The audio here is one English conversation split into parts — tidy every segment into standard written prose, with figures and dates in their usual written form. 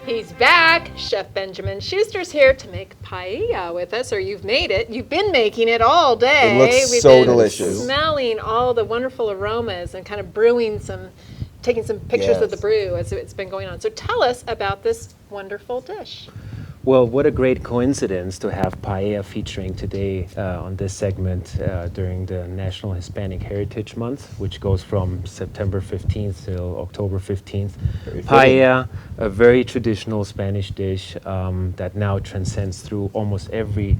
He's back. Chef Benjamin Schuster's here to make paella with us, or you've made it. You've been making it all day. It looks We've so been delicious. smelling all the wonderful aromas and kind of taking some pictures of the Yes. brew as it's been going on. So tell us about this wonderful dish. Well, what a great coincidence to have paella featuring today on this segment during the National Hispanic Heritage Month, which goes from September 15th till October 15th. Very fitting. Paella, a very traditional Spanish dish that now transcends through almost every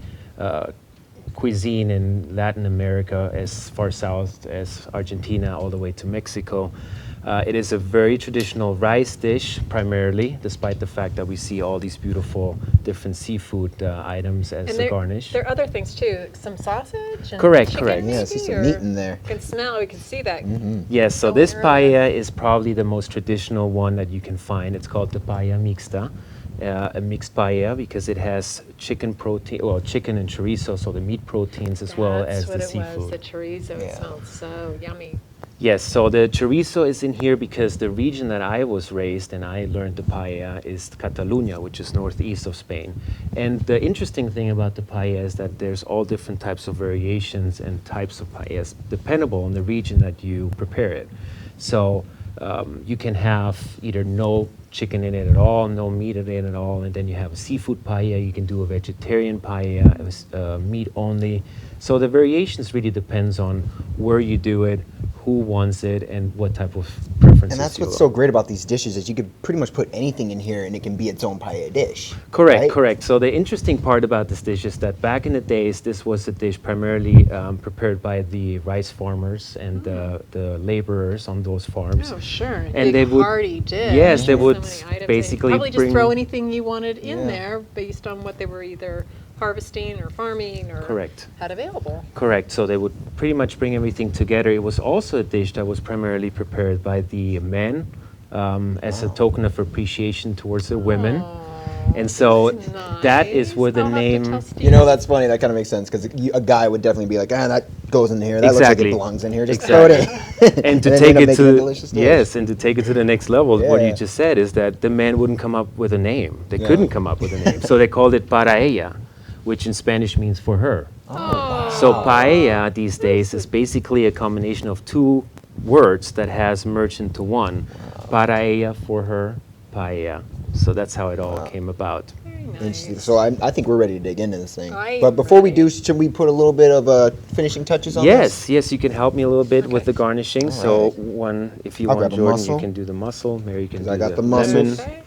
cuisine in Latin America, as far south as Argentina, all the way to Mexico. It is a very traditional rice dish, primarily, despite the fact that we see all these beautiful different seafood items as a garnish. There are other things too, some sausage and Correct, chicken correct. maybe, Yeah, I see some or meat in there. You can smell, we can see that. Yes, so Oh, this yeah. paella is probably the most traditional one that you can find. It's called the paella mixta, a mixed paella, because it has chicken protein, well, chicken and chorizo, so the meat proteins as well as the That's what it was, seafood. the chorizo. It Yeah. smelled so yummy. Yes, so the chorizo is in here because the region that I was raised and I learned the paella is Catalunya, which is northeast of Spain. And the interesting thing about the paella is that there's all different types of variations and types of paellas, dependable on the region that you prepare it. So you can have either no chicken in it at all, no meat in it at all, and then you have a seafood paella. You can do a vegetarian paella, meat only. So the variations really depends on where you do it, who wants it, and what type of preferences. And that's you what's allow. so great about these dishes is you could pretty much put anything in here and it can be its own paella dish. Correct, right? correct. So the interesting part about this dish is that back in the days, this was a dish primarily prepared by the rice farmers and the laborers on those farms. Oh, sure. And Big they would- hearty dish. yes, they So would many items. basically They'd probably just bring- throw anything you wanted in Yeah. there based on what they were either harvesting or farming or Correct. had available. Correct. So they would pretty much bring everything together. It was also a dish that was primarily prepared by the men as a token of appreciation towards the women. And so that is where the I'll have to name. test You know, that's funny. That kind of makes sense because a guy would definitely be like, that goes in here. That looks like Exactly. it belongs in here. Just Exactly. throw it in. And to then take end up it making a to delicious dish. yes, and to take it to the next level, what Yeah. you just said is that the men wouldn't come up with a name. They Yeah. couldn't come up with a name, so they called it para ella, which in Spanish means for her. So paella these days is basically a combination of two words that has merged into one. Para ella, for her, paella. So that's how it all came about. Very nice. Interesting. So I think we're ready to dig into this thing. I But am before we ready. do, should we put a little bit of finishing touches on Yes, this? yes, you can help me a little bit with Okay. the garnishing. All So right. one, if you I'll want, grab a Jordan, mussel. you can do the mussel. Mary can 'Cause do I got the lemon. mussels. Okay.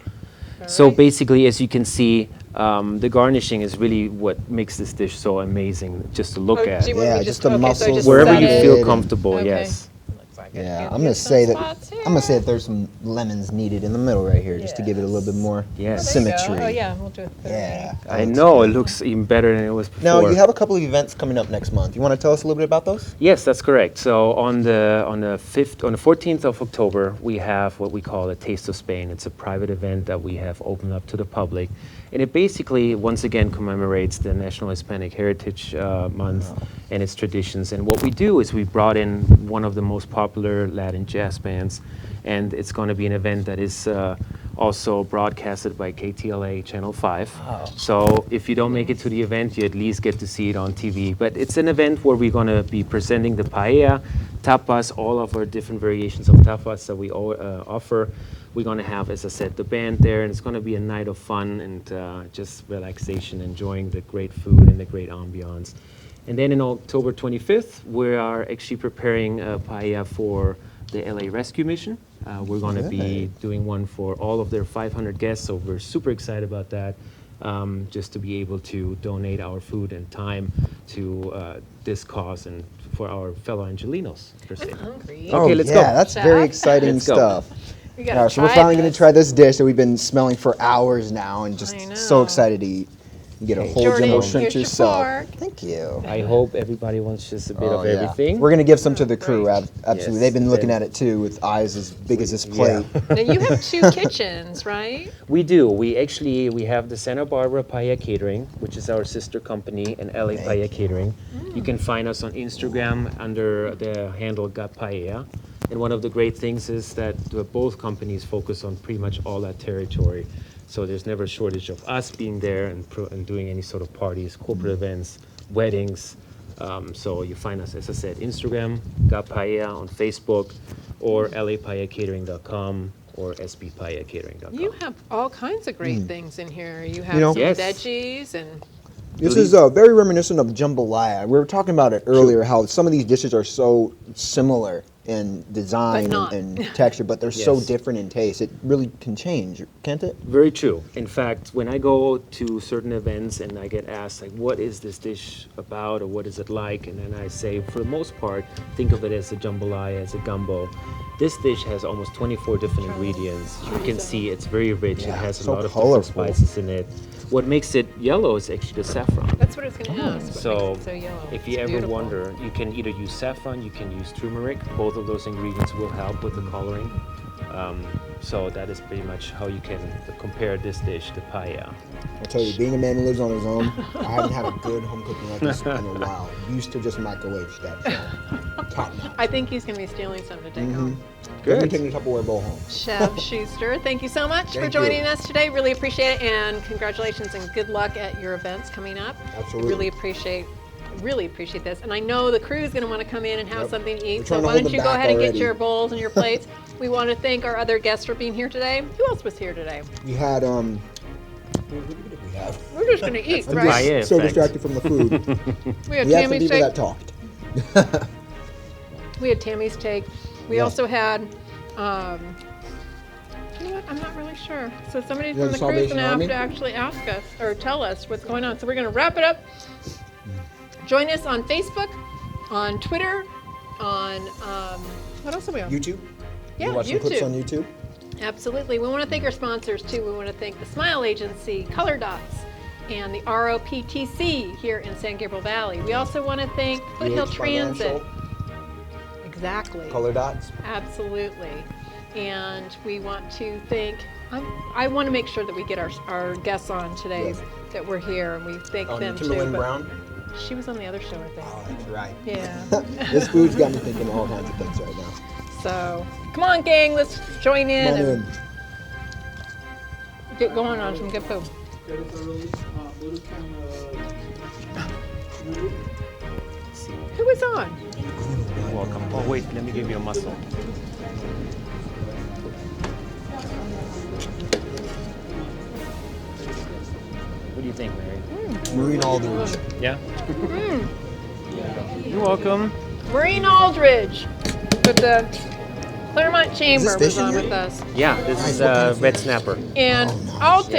All So right. basically, as you can see, the garnishing is really what makes this dish so amazing just to look Oh, at. do you want me Yeah, to just the okay, so I mussels just Wherever set you it? feel and- comfortable, Okay. yes. Looks like I Yeah, can I'm hit gonna some say that spots here. I'm gonna say that there's some lemons needed in the middle right here, just to give it a little bit more Yes. There you go. symmetry. Oh yeah, we'll do it. Yeah. I that looks know, good. it looks even better than it was before. Now you have a couple of events coming up next month. You want to tell us a little bit about those? Yes, that's correct. So on the 14th of October, we have what we call a Taste of Spain. It's a private event that we have opened up to the public, and it basically once again commemorates the National Hispanic Heritage Month and its traditions. And what we do is we brought in one of the most popular Latin jazz bands, and it's going to be an event that is also broadcasted by KTLA Channel 5. So if you don't make it to the event, you at least get to see it on TV. But it's an event where we're going to be presenting the paella, tapas, all of our different variations of tapas that we offer. We're going to have, as I said, the band there, and it's going to be a night of fun and just relaxation, enjoying the great food and the great ambiance. And then in October 25th, we are actually preparing a paella for the LA Rescue Mission. We're going to be doing one for all of their 500 guests, so we're super excited about that, just to be able to donate our food and time to this cause and for our fellow Angelinos, per se. I'm hungry. Okay, let's yeah, go. that's very Chef. exciting Let's go. stuff. We gotta Yeah, so we're try finally going to this. try this dish that we've been smelling for hours now, and just I know. so excited to eat. You get a whole Jordan, jumbo here's shrimp your yourself. fork. Thank you. I hope everybody wants just a bit Oh, of yeah. everything. We're gonna give some to the crew. Great. Absolutely, Yes, they've been looking then- at it too with eyes as big as this plate. Now you have two kitchens, right? We do. We have the Santa Barbara Paella Catering, which is our sister company, and LA Paella Catering. You can find us on Instagram under the handle Got Paella. And one of the great things is that both companies focus on pretty much all that territory. So there's never a shortage of us being there and doing any sort of parties, corporate events, weddings. So you find us, as I said, Instagram, Got Paella, on Facebook, or lapaellacatering.com or sbpaellacatering.com. You have all kinds of great things in here. You have know- some Yes. veggies and This is very reminiscent of jambalaya. We were talking about it earlier, how some of these dishes are so similar in design not. and texture, but they're so Yes. different in taste. It really can change, can't it? Very true. In fact, when I go to certain events and I get asked, like, what is this dish about or what is it like? And then I say, for the most part, think of it as a jambalaya, as a gumbo. This dish has almost 24 different ingredients. You can see it's very rich. It Yeah, has a so lot of colorful. different spices in it. What makes it yellow is actually the saffron. that's what I was going to ask. What So, makes it so yellow? if you It's ever beautiful. wonder, you can either use saffron, you can use turmeric. Both of those ingredients will help with the coloring. So that is pretty much how you can compare this dish to paella. I'll tell you, being a man who lives on his own, I haven't had a good home cooking like this in a while. Used to just microwave stuff, so top notch. I think he's going to be stealing some to take home. Let me Good. take the Tupperware bowl home. Chef Schuster, thank you so much for Thank you. joining us today. Really appreciate it, and congratulations and good luck at your events coming up. Absolutely. Really appreciate this. And I know the crew is going to want to come in and have Yep. something to We're eat. So trying to why hold don't them you go back ahead and get already. your bowls and your plates. We want to thank our other guests for being here today. Who else was here today? We had what did we have? We're just going to eat, I'm right? Paella just so effect. distracted from the food. We had we had some Tammy's people steak. that talked. We had Tammy's steak. We Yeah. also had, you know what? I'm not really sure. So somebody You from had the the crew is Salvation going to have Army? to actually ask us or tell us what's going on. So we're going to wrap it up. Join us on Facebook, on Twitter, on what else are we on? YouTube? Yeah, you watch some clips YouTube. on YouTube? Absolutely. We want to thank our sponsors too. We want to thank the Smile Agency, Color Dots, and the ROPTC here in San Gabriel Valley. We also want to thank Foothill DH Transit. Financial, Exactly. Color Dots. Absolutely. And we want to thank, I want to make sure that we get our guests on today Yes. that we're here, and we thank them too. Timberland but Brown. She was on the other show, I think. Oh, that's right. Yeah. This food's got me thinking all kinds of things right now. So, come on, gang, let's join in Come on and in. get going on some good food. Who was on? You're welcome. Oh, wait, let me give you a muscle. What do you think, Mary? Marine Aldridge. Yeah? You're welcome. Maureen Aldridge with the Claremont Chamber fish was in on here? with us. Yeah, this Nice. is What kind of red fish? snapper. And Oh, nice. Alton.